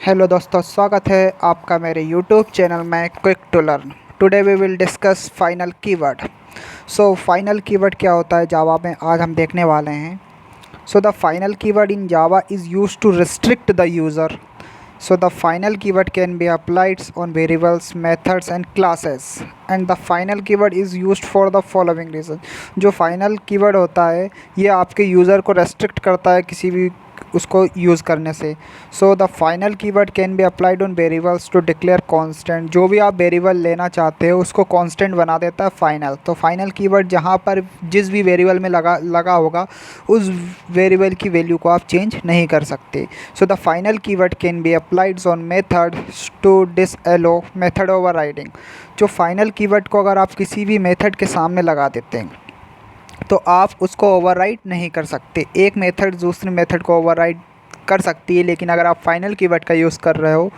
Hello दोस्तों, स्वागत है आपका मेरे यूट्यूब चैनल में quick to learn. Today we will discuss final keyword. So final keyword क्या होता है जावा में, आज हम देखने वाले हैं। So the final keyword in Java is use to restrict the user. So the final keyword can be applied on variables, methods and classes, and the final keyword is used for the following reason। जो final keyword होता है ये आपके user को restrict करता है किसी भी उसको यूज़ करने से। So the final keyword can be applied on variables to declare constant. जो भी आप वेरिएबल लेना चाहते हो उसको कांस्टेंट बना देता है फाइनल। तो फाइनल कीवर्ड जहाँ पर जिस भी वेरिएबल में लगा होगा उस वेरिएबल की वैल्यू को आप चेंज नहीं कर सकते। So the final keyword can be applied on method to disallow method overriding. जो फाइनल कीवर्ड को अगर आप किसी भी मेथड के सामने लगा देते हैं तो आप उसको ओवरराइड नहीं कर सकते। एक मेथड दूसरे मेथड को ओवरराइड कर सकती है, लेकिन अगर आप फाइनल कीवर्ड का यूज़ कर रहे हो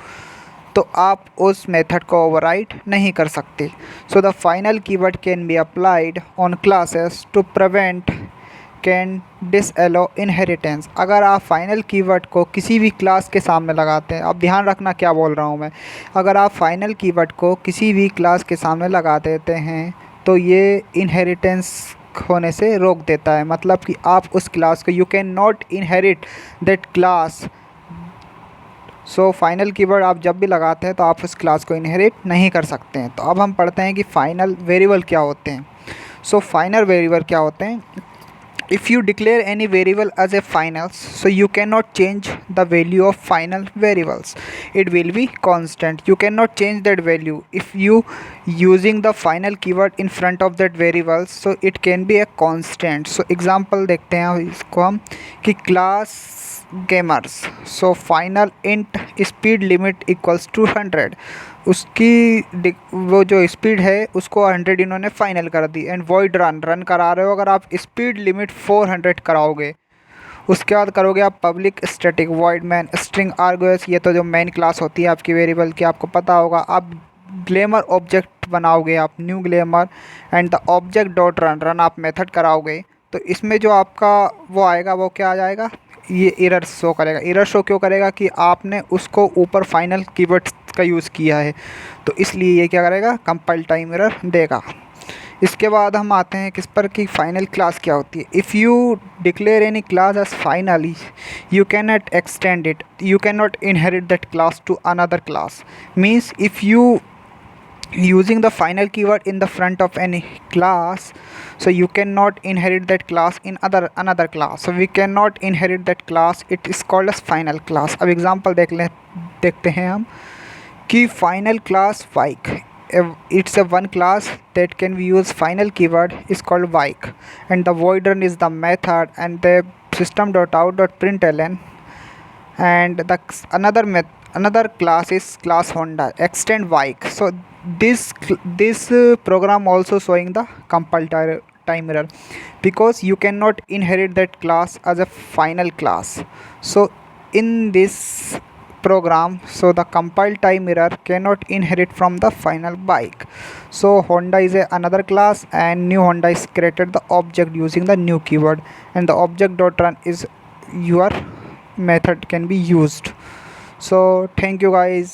तो आप उस मेथड को ओवरराइड नहीं कर सकते। So the final keyword can be applied on classes to prevent can disallow inheritance. अगर आप फाइनल कीवर्ड को किसी भी क्लास के सामने लगाते हैं, अब ध्यान रखना क्या बोल रहा हूँ मैं, अगर आप फाइनल कीवर्ड को किसी भी क्लास के सामने लगा देते हैं तो ये इनहेरिटेंस होने से रोक देता है। मतलब कि आप उस क्लास को, you can not inherit that class. So final keyword आप जब भी लगाते हैं तो आप उस क्लास को इनहेरिट नहीं कर सकते हैं। तो अब हम पढ़ते हैं कि फाइनल वेरिएबल क्या होते हैं। सो फाइनल वेरिएबल क्या होते हैं? If you declare any variable as a final, so you cannot change the value of final variables. It will be constant. You cannot change that value if you using the final keyword in front of that variable, so it can be a constant. So example देखते हैं इसको हम कि class gamers, so final int speed limit equals to 100। उसकी वो जो speed है उसको 100 इन्होंने फाइनल कर दी। एंड वॉइड रन करा रहे हो, अगर आप स्पीड लिमिट 400 कराओगे उसके बाद करोगे आप public static void main string args. ये तो जो मेन क्लास होती है आपकी वेरिएबल की, आपको पता होगा। आप ग्लेमर ऑब्जेक्ट बनाओगे, आप new glamour and the object dot run आप मेथड कराओगे तो इसमें जो आपका वो आएगा वो क्या आ जाएगा, ये एरर शो करेगा। एरर शो क्यों करेगा कि आपने उसको ऊपर फाइनल कीवर्ड का यूज़ किया है, तो इसलिए ये क्या करेगा, कंपाइल टाइम एरर देगा। इसके बाद हम आते हैं किस पर कि फाइनल क्लास क्या होती है। If you declare any class as final you can not extend it, you can not inherit that class to another class. Means if you using the final keyword in the front of any class, so you cannot inherit that class in another class, so we cannot inherit that class, it is called as final class। अब example देखते हैं हम कि final class bike, it's a one class that can be used final keyword is called bike, and the void run is the method, and the system.out.println, and the another class is class Honda extend bike। So this program also showing the compile time error because you cannot inherit that class as a final class। So in this program, so the compile time error cannot inherit from the final bike। So Honda is another class, and new Honda is created the object using the new keyword, and the object dot run is your method can be used। So thank you guys।